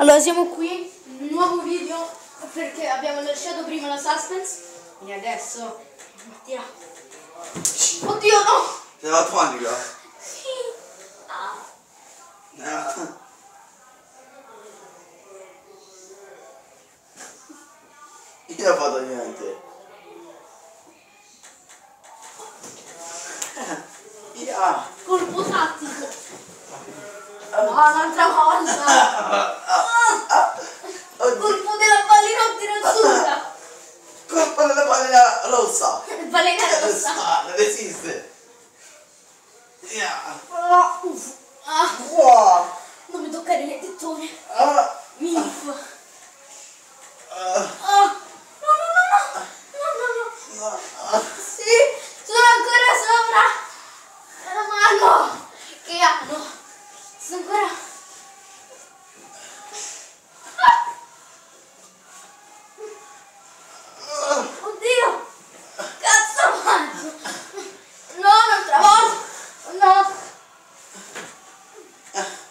Allora siamo qui, un nuovo video, perché abbiamo lasciato prima la suspense e adesso tira. Oddio no! Sei la panica? Sì! Ah. Io non ho fatto niente. Colpo tattico! No, un'altra volta! Colpo della balenotte azzurra! Colpo della balena rossa! Balena rossa! Non esiste! Wow. Non mi toccare le tettone! Milf! No, no! Sì! Sono ancora sopra! La mano! Che hanno? Sono ancora... Oddio! Cazzo mangio! No, un'altra volta! No!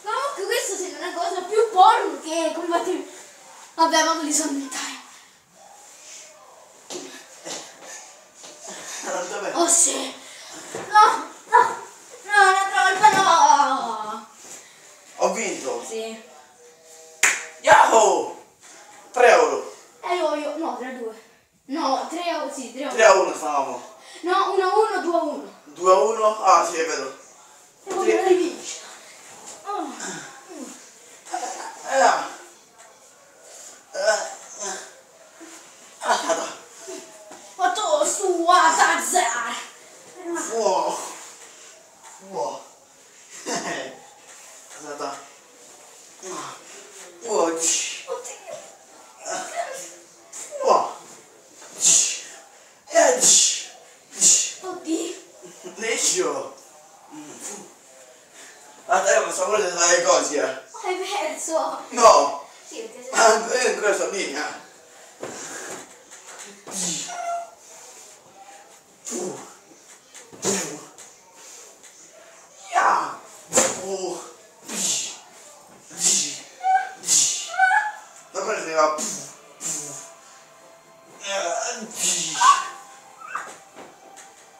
Comunque questo sembra una cosa più porno che combattimento. Vabbè, ma me li so inventare. Oh sì! No! Un'altra volta no! Ho vinto! Sì. Yahoo! 3 euro! Io, no, 3-2. No, 3 euro, sì, 3 euro. 3 a 1 stavamo. No, 1-1, 2-1. 2 a 1? Ah sì, è vero. E voglio la rivincita. Fatto su a tazzare. Wow! Wow! Aspetta. Wow! Wow! Oddio. Liscio! A te non so quello delle cose, Hai perso. No! Sì, perché sei... Io in questa linea. Dopo si va.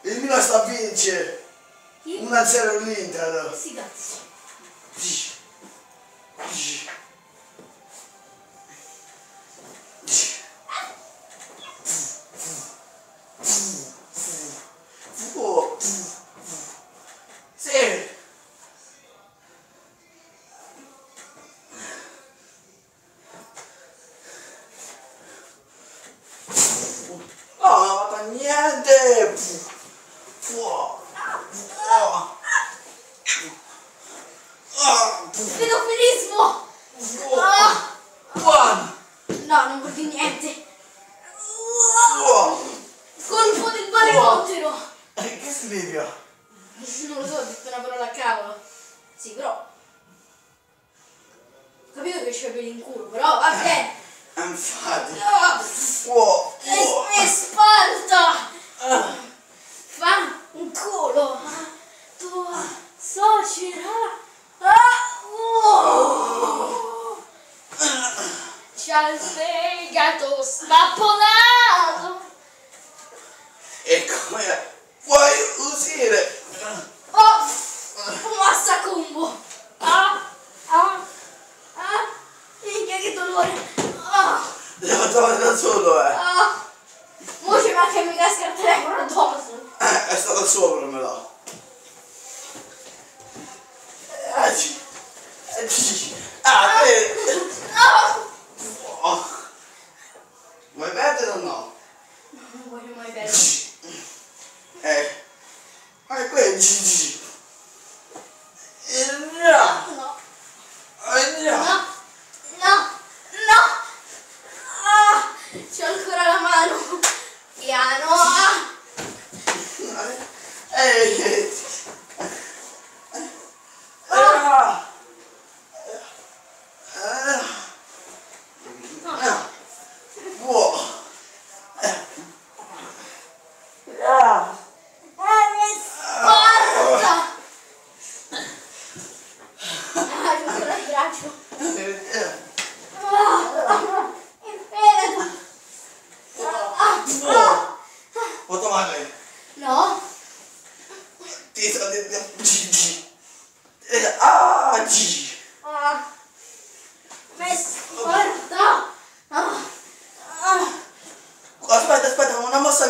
Il Milan sta a vincere. 1-0 l'Inter. Sì, cazzo. Sì. No, non ho fatto niente. Pedofilismo. No, non vuol dire niente. Colpo del balenottero. Che significa? Non lo so, ho detto una parola a cavolo. Sì, però... Ho capito che c'è peli in culo, però va bene. Infatti. È sparta! Fa un culo! Tua suocera! Ci ha svegliato spapponato! E come vuoi uscire? Massa combo! Minchia che dolore! Devo trovare da solo, Mo ci manca mi casca il telefono addosso! È stato sopra, me l'ha. Vuoi perdere o no? Non voglio mai perdere! Ma è quello. No! C'ho ancora la mano! Piano!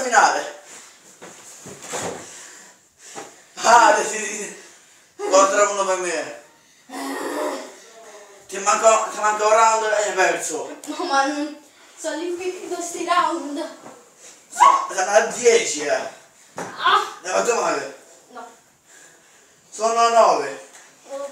camminare. Ah, contra uno per me. Ti manca un round e hai perso. No, ma non sono l'infinito questi round. Sono a 10, eh. Ah, Ne ho fatto male. no. Sono a 9. Oh.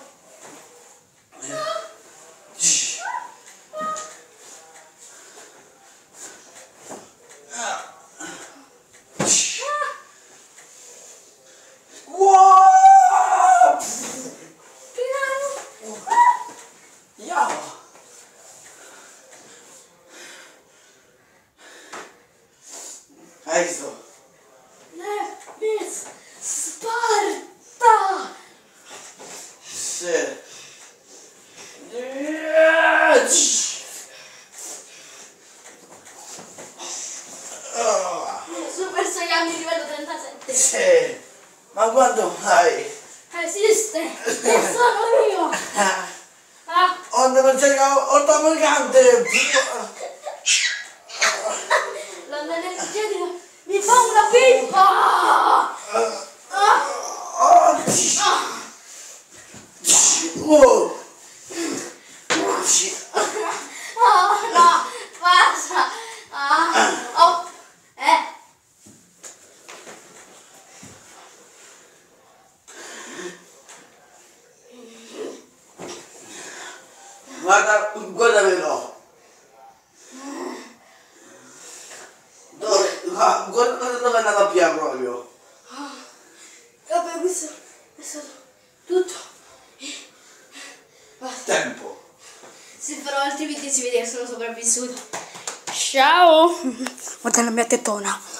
Wow! Ja. Hai visto? Miss Sparta! Sì. Super Saiyan di livello 37. Sì. Ma quanto mai? Esiste! E sono io! Ah, Onda non c'è ortopagante! l'onda energetica mi fa una pippa! Oh! Oh no, basta! Oh, Guarda però! Guarda dove è andata a pià proprio! vabbè, questo è stato tutto. Basta. Tempo! Se farò altri video si vede che sono sopravvissuto. Ciao! Guarda la mia tettona.